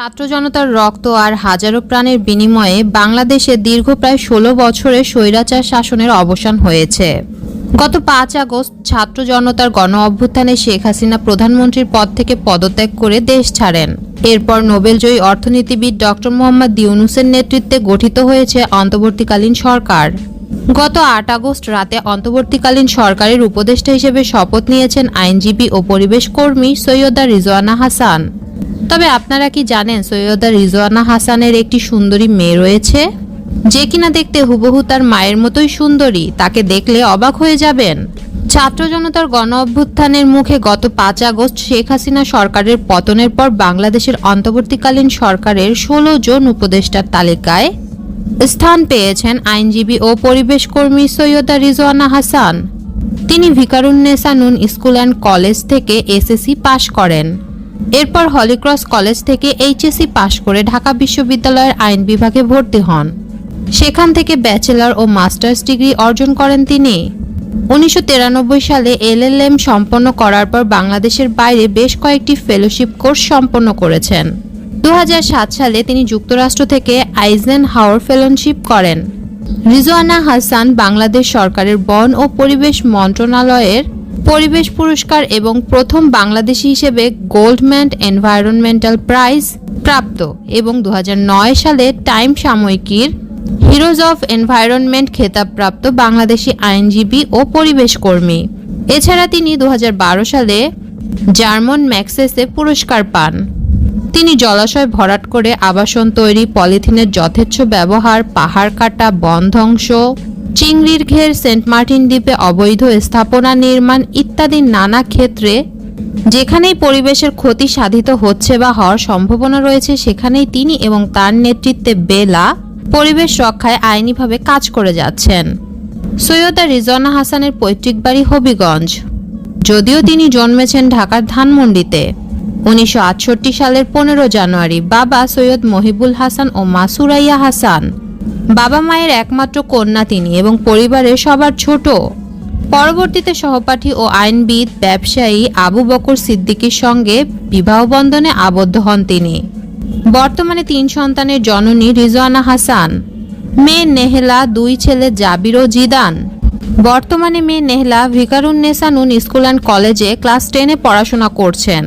ছাত্র জনতার রক্ত আর হাজারো প্রাণের বিনিময়ে বাংলাদেশে দীর্ঘ প্রায় ১৬ বছরের স্বৈরাচার শাসনের অবসান হয়েছে। গত ৫ আগস্ট ছাত্র জনতার গণ অভ্যুত্থানে শেখ হাসিনা প্রধানমন্ত্রীর পদ থেকে পদত্যাগ করে দেশ ছাড়েন। এরপর নোবেলজয়ী অর্থনীতিবিদ ডক্টর মোহাম্মদ ইউনূসের নেতৃত্বে গঠিত হয়েছে অন্তর্বর্তীকালীন সরকার। গত ৮ আগস্ট রাতে অন্তর্বর্তীকালীন সরকারের উপদেষ্টা হিসেবে শপথ নিয়েছেন আইনজীবী ও পরিবেশ কর্মী সৈয়দা রিজওয়ানা হাসান। তবে আপনারা কি জানেন সৈয়দা রিজওয়ানা হাসানের একটি সুন্দরী মেয়ে রয়েছে, যে কিনা দেখতে হুবহু তার মায়ের মতোই সুন্দরী। তাকে দেখলে অবাক হয়ে যাবেন। ছাত্র জনতার গণ অভ্যুত্থানের মুখে গত ৫ আগস্ট শেখ হাসিনা সরকারের পতনের পর বাংলাদেশের অন্তর্বর্তীকালীন সরকারের ১৬ জন উপদেষ্টার তালিকায় স্থান পেয়েছেন আইনজীবী ও পরিবেশ কর্মী সৈয়দা রিজওয়ানা হাসান। তিনি Viqarunnisa Noon school and college থেকে এসএসসি পাশ করেন। এরপর হলিক্রস কলেজ থেকে এইচএসসি পাশ করে ঢাকা বিশ্ববিদ্যালয়ের আইন বিভাগে ভর্তি হন। সেখান থেকে ব্যাচেলর ও মাস্টার্স ডিগ্রি অর্জন করেন তিনি। ১৯৯৩ সালে এলএলএম সম্পন্ন করার পর বাংলাদেশের বাইরে বেশ কয়েকটি ফেলোশিপ কোর্স সম্পন্ন করেছেন। ২০০৭ সালে তিনি যুক্তরাষ্ট্র থেকে আইজেনহাওয়ার ফেলোশিপ করেন। রিজওয়ানা হাসান বাংলাদেশ সরকারের বন ও পরিবেশ মন্ত্রণালয়ের পরিবেশ পুরস্কার এবং প্রথম বাংলাদেশী হিসেবে গোল্ডম্যান এনভায়রনমেন্টাল প্রাইজ প্রাপ্ত এবং ২০০৯ সালে টাইম সাময়িকীর হিরোজ অফ এনভায়রনমেন্ট খেতাবপ্রাপ্ত বাংলাদেশি আইনজীবী ও পরিবেশ কর্মী। এছাড়া তিনি ২০১২ সালে জার্মান ম্যাক্সেসে পুরস্কার পান। তিনি জলাশয় ভরাট করে আবাসন তৈরি, পলিথিনের যথেচ্ছ ব্যবহার, পাহাড় কাটা, বন ধ্বংস, চিংড়ির ঘের, সেন্ট মার্টিন দ্বীপে অবৈধ স্থাপনা নির্মাণ ইত্যাদি নানা ক্ষেত্রে যেখানেই পরিবেশের ক্ষতি সাধিত হচ্ছে বা হওয়ার সম্ভাবনা রয়েছে সেখানেই তিনি এবং তার নেতৃত্বে বেলা পরিবেশ রক্ষায় আইনিভাবে কাজ করে যাচ্ছেন। সৈয়দা রিজওয়ানা হাসানের পৈতৃক বাড়ি হবিগঞ্জ, যদিও তিনি জন্মেছেন ঢাকার ধানমন্ডিতে। ১৯৬৮ সালের ১৫ জানুয়ারি বাবা সৈয়দ মহিবুল হাসান ও মা সুরাইয়া হাসান। বাবা মায়ের একমাত্র কন্যা তিনি এবং পরিবারের সবার ছোট। পরবর্তীতে সহপাঠী ও আইনবিদ ব্যবসায়ী আবু বকর সিদ্দিকীর সঙ্গে বিবাহ বন্ধনে আবদ্ধ হন তিনি। বর্তমানে ৩ সন্তানের জননী রিজওয়ানা হাসান। মেয়ে নেহলা, ২ ছেলে জাবির ও জিদান। বর্তমানে মেয়ে নেহলা ভিকারুননিসা নূন স্কুল অ্যান্ড কলেজে ক্লাস 10-এ পড়াশোনা করছেন।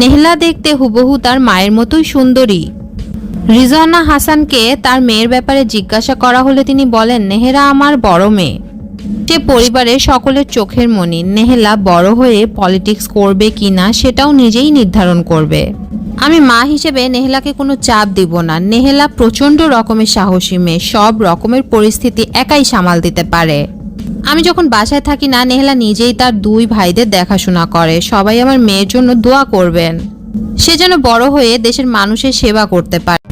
নেহলা দেখতে হুবহু তার মায়ের মতোই সুন্দরী। রিজওয়ানা হাসানকে তার মেয়ের ব্যাপারে জিজ্ঞাসা করা হলে তিনি বলেন, নেহেরা আমার বড় মেয়ে, সে পরিবারের সকলের চোখের মণি। নেহেলা বড় হয়ে পলিটিক্স করবে কিনা সেটাও নিজেই নির্ধারণ করবে। আমি মা হিসেবে নেহেলাকে কোনো চাপ দিব না। নেহেলা প্রচণ্ড রকমের সাহসী মেয়ে, সব রকমের পরিস্থিতি একাই সামাল দিতে পারে। আমি যখন বাসায় থাকি না, নেহেলা নিজেই তার 2 ভাইদের দেখাশোনা করে। সবাই আমার মেয়ের জন্য দোয়া করবেন, সে যেন বড় হয়ে দেশের মানুষের সেবা করতে পারে।